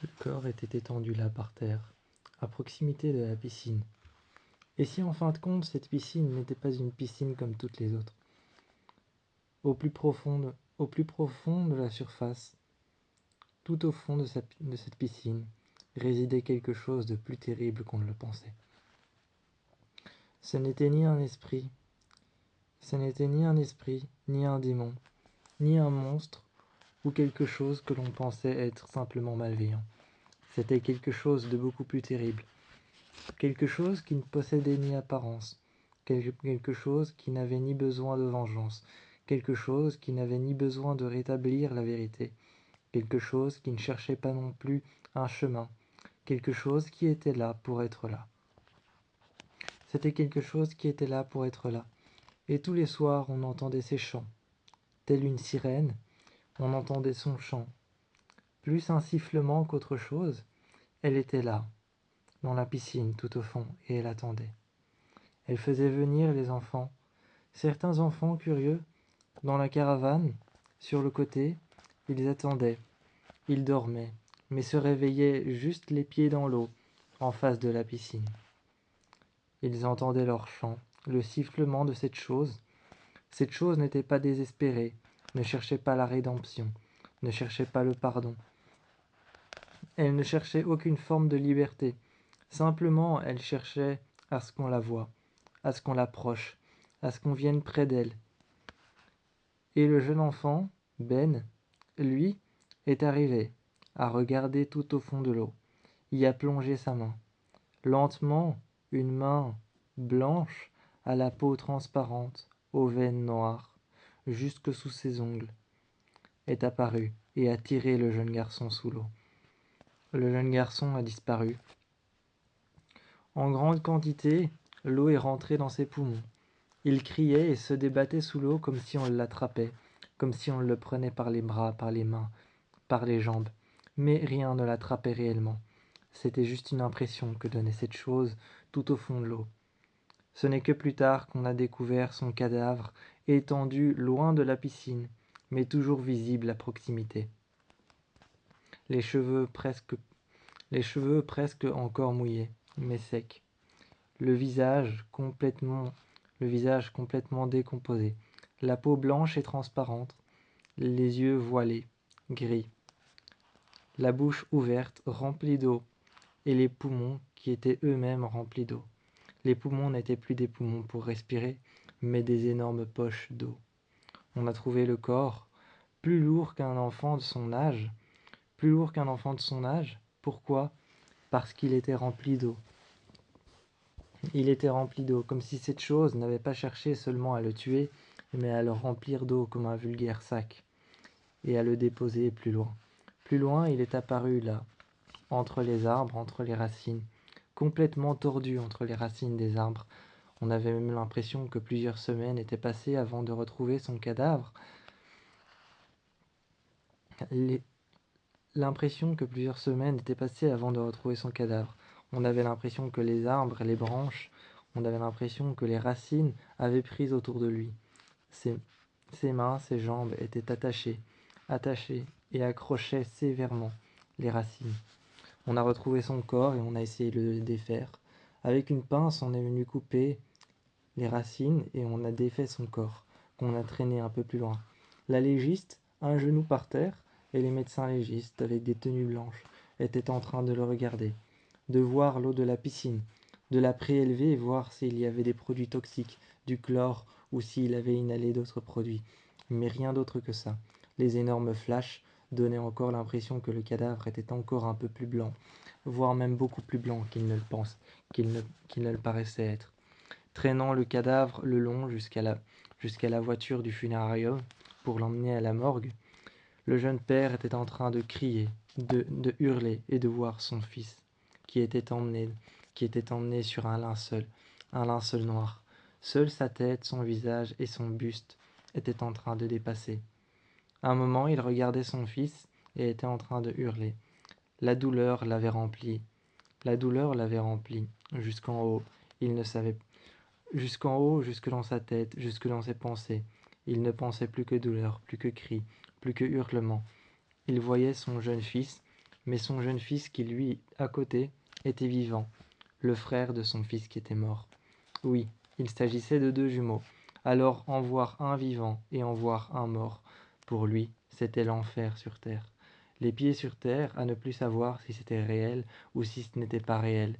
Le corps était étendu là par terre, à proximité de la piscine. Et si en fin de compte cette piscine n'était pas une piscine comme toutes les autres? Au plus profond de la surface, tout au fond de cette piscine, résidait quelque chose de plus terrible qu'on ne le pensait. Ce n'était ni un esprit, ni un démon, ni un monstre, ou quelque chose que l'on pensait être simplement malveillant. C'était quelque chose de beaucoup plus terrible, quelque chose qui ne possédait ni apparence, quelque chose qui n'avait ni besoin de vengeance, quelque chose qui n'avait ni besoin de rétablir la vérité, quelque chose qui ne cherchait pas non plus un chemin, quelque chose qui était là pour être là. C'était quelque chose qui était là pour être là, et tous les soirs on entendait ses chants. Telle une sirène, on entendait son chant. Plus un sifflement qu'autre chose, elle était là, dans la piscine tout au fond, et elle attendait. Elle faisait venir les enfants, certains enfants curieux, dans la caravane, sur le côté. Ils attendaient, ils dormaient, mais se réveillaient juste les pieds dans l'eau, en face de la piscine. Ils entendaient leur chant, le sifflement de cette chose. Cette chose n'était pas désespérée, ne cherchait pas la rédemption, ne cherchait pas le pardon. Elle ne cherchait aucune forme de liberté. Simplement, elle cherchait à ce qu'on la voie, à ce qu'on l'approche, à ce qu'on vienne près d'elle. Et le jeune enfant, Ben, lui, est arrivé, à regarder tout au fond de l'eau, y a plongé sa main. Lentement, une main blanche, à la peau transparente, aux veines noires, jusque sous ses ongles, est apparue et a tiré le jeune garçon sous l'eau. Le jeune garçon a disparu. En grande quantité, l'eau est rentrée dans ses poumons. Il criait et se débattait sous l'eau comme si on l'attrapait, comme si on le prenait par les bras, par les mains, par les jambes. Mais rien ne l'attrapait réellement. C'était juste une impression que donnait cette chose tout au fond de l'eau. Ce n'est que plus tard qu'on a découvert son cadavre étendu loin de la piscine, mais toujours visible à proximité. Les cheveux presque encore mouillés, mais secs. Le visage complètement décomposé. La peau blanche et transparente, les yeux voilés, gris. La bouche ouverte, remplie d'eau, et les poumons qui étaient eux-mêmes remplis d'eau. Les poumons n'étaient plus des poumons pour respirer, mais des énormes poches d'eau. On a trouvé le corps plus lourd qu'un enfant de son âge. Plus lourd qu'un enfant de son âge. Pourquoi ? Parce qu'il était rempli d'eau. Il était rempli d'eau, comme si cette chose n'avait pas cherché seulement à le tuer, mais à le remplir d'eau comme un vulgaire sac, et à le déposer plus loin. Plus loin, il est apparu là, entre les arbres, entre les racines, complètement tordu entre les racines des arbres. On avait même l'impression que plusieurs semaines étaient passées avant de retrouver son cadavre. L'impression que plusieurs semaines étaient passées avant de retrouver son cadavre. On avait l'impression que les arbres, les branches, on avait l'impression que les racines avaient pris autour de lui. Ses mains, ses jambes étaient attachées et accrochaient sévèrement les racines. On a retrouvé son corps et on a essayé de le défaire. Avec une pince, on est venu couper les racines et on a défait son corps, qu'on a traîné un peu plus loin. La légiste, un genou par terre, et les médecins légistes, avec des tenues blanches, étaient en train de le regarder, de voir l'eau de la piscine, de la prélever et voir s'il y avait des produits toxiques, du chlore, ou s'il avait inhalé d'autres produits. Mais rien d'autre que ça. Les énormes flashs donnaient encore l'impression que le cadavre était encore un peu plus blanc, voire même beaucoup plus blanc qu'il ne le paraissait être. Traînant le cadavre le long jusqu'à la voiture du funérarium pour l'emmener à la morgue, le jeune père était en train de crier, de hurler et de voir son fils qui était emmené sur un linceul noir. Seule sa tête, son visage et son buste étaient en train de dépasser. À un moment, il regardait son fils et était en train de hurler. La douleur l'avait rempli. Jusqu'en haut. Il ne savait Jusqu'en haut, jusque dans sa tête, jusque dans ses pensées. Il ne pensait plus que douleur, plus que cris, plus que hurlements. Il voyait son jeune fils, Mais son jeune fils qui, lui, à côté, était vivant, le frère de son fils qui était mort. Oui, il s'agissait de 2 jumeaux. Alors en voir un vivant et en voir un mort, pour lui, c'était l'enfer sur terre. Les pieds sur terre, à ne plus savoir si c'était réel ou si ce n'était pas réel.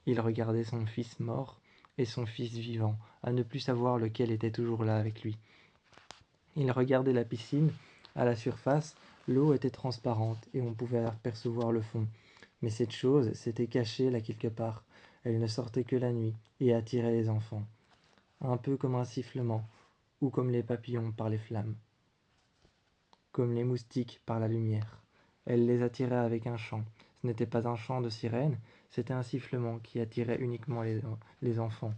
Il regardait son fils mort et son fils vivant, à ne plus savoir lequel était toujours là avec lui. Il regardait la piscine. À la surface, l'eau était transparente et on pouvait apercevoir le fond. Mais cette chose s'était cachée là quelque part. Elle ne sortait que la nuit et attirait les enfants. Un peu comme un sifflement, ou comme les papillons par les flammes, comme les moustiques par la lumière. Elle les attirait avec un chant. Ce n'était pas un chant de sirène, c'était un sifflement qui attirait uniquement les enfants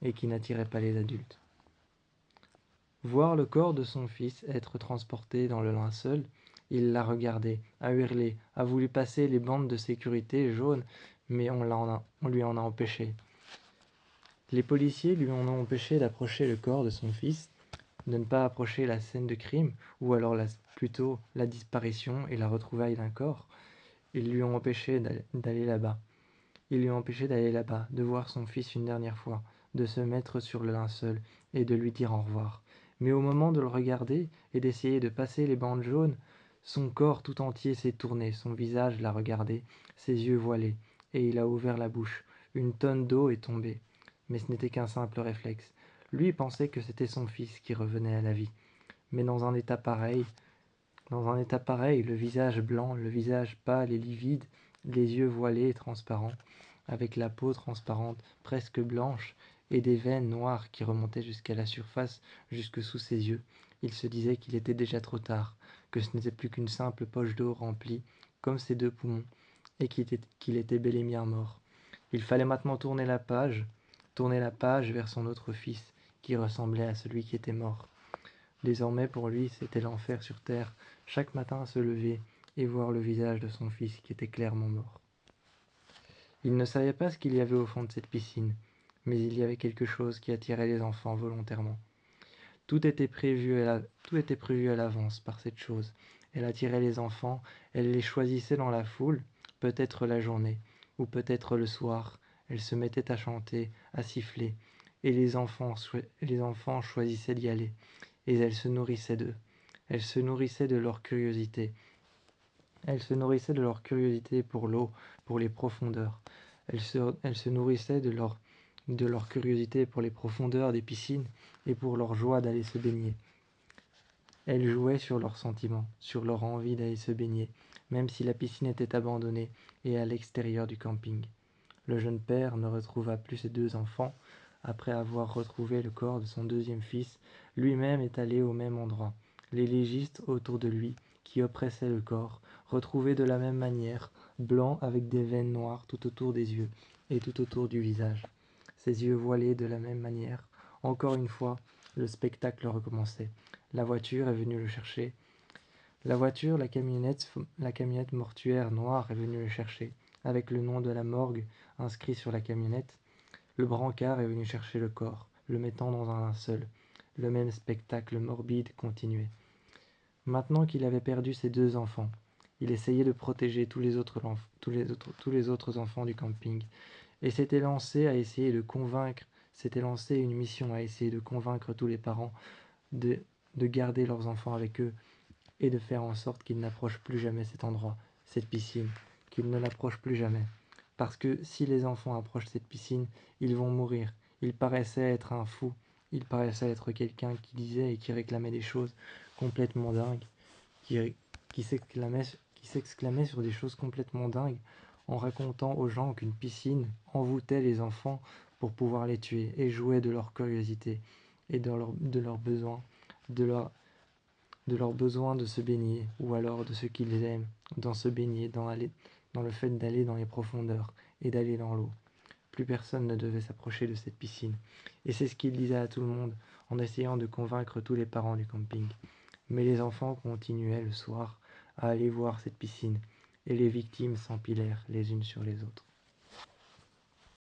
et qui n'attirait pas les adultes. Voir le corps de son fils être transporté dans le linceul, il l'a regardé, a hurlé, a voulu passer les bandes de sécurité jaunes, mais on lui en a empêché. Les policiers lui en ont empêché d'approcher le corps de son fils, de ne pas approcher la scène de crime, ou alors plutôt la disparition et la retrouvaille d'un corps. Ils lui ont empêché d'aller là-bas. Ils lui ont empêché d'aller là-bas, de voir son fils une dernière fois, de se mettre sur le linceul et de lui dire au revoir. Mais au moment de le regarder et d'essayer de passer les bandes jaunes, son corps tout entier s'est tourné, son visage l'a regardé, ses yeux voilés, et il a ouvert la bouche. Une tonne d'eau est tombée. Mais ce n'était qu'un simple réflexe. Lui pensait que c'était son fils qui revenait à la vie. Mais dans un état pareil, le visage blanc, le visage pâle et livide, les yeux voilés et transparents, avec la peau transparente, presque blanche, et des veines noires qui remontaient jusqu'à la surface, jusque sous ses yeux, il se disait qu'il était déjà trop tard, que ce n'était plus qu'une simple poche d'eau remplie, comme ses 2 poumons, et qu'il était bel et bien mort. Il fallait maintenant tourner la page vers son autre fils, qui ressemblait à celui qui était mort. Désormais pour lui, c'était l'enfer sur terre, chaque matin se lever et voir le visage de son fils qui était clairement mort. Il ne savait pas ce qu'il y avait au fond de cette piscine, mais il y avait quelque chose qui attirait les enfants volontairement. Tout était prévu à l'avance par cette chose. Elle attirait les enfants, elle les choisissait dans la foule, peut-être la journée, ou peut-être le soir. Elle se mettait à chanter, à siffler, et les enfants choisissaient d'y aller, et elle se nourrissait d'eux. Elle se nourrissait de leur curiosité. Elle se nourrissait de leur curiosité pour l'eau, pour les profondeurs. Elle se nourrissait de leur curiosité pour les profondeurs des piscines et pour leur joie d'aller se baigner. Elle jouait sur leurs sentiments, sur leur envie d'aller se baigner, même si la piscine était abandonnée et à l'extérieur du camping. Le jeune père ne retrouva plus ses 2 enfants. Après avoir retrouvé le corps de son 2e fils, lui-même est allé au même endroit. Les légistes autour de lui, qui oppressaient le corps, retrouvés de la même manière, blancs avec des veines noires tout autour des yeux et tout autour du visage. Ses yeux voilés de la même manière. Encore une fois, le spectacle recommençait. La voiture est venue le chercher. La camionnette mortuaire noire est venue le chercher, avec le nom de la morgue inscrit sur la camionnette. Le brancard est venu chercher le corps, le mettant dans un linceul. Le même spectacle morbide continuait. Maintenant qu'il avait perdu ses 2 enfants, il essayait de protéger tous les autres enfants du camping, et s'était lancé une mission à essayer de convaincre tous les parents de, de garder leurs enfants avec eux et de faire en sorte qu'ils n'approchent plus jamais cet endroit, cette piscine, qu'ils ne l'approchent plus jamais. Parce que si les enfants approchent cette piscine, ils vont mourir. Il paraissait être un fou, il paraissait être quelqu'un qui disait et qui réclamait des choses complètement dingues, qui, qui s'exclamait sur des choses complètement dingues en racontant aux gens qu'une piscine envoûtait les enfants pour pouvoir les tuer et jouait de leur curiosité et de leur besoin, de leur besoin de se baigner, ou alors de ce qu'ils aiment dans se baigner, dans le fait d'aller dans les profondeurs et d'aller dans l'eau. Plus personne ne devait s'approcher de cette piscine. Et c'est ce qu'il disait à tout le monde en essayant de convaincre tous les parents du camping. Mais les enfants continuaient le soir à aller voir cette piscine, et les victimes s'empilèrent les unes sur les autres.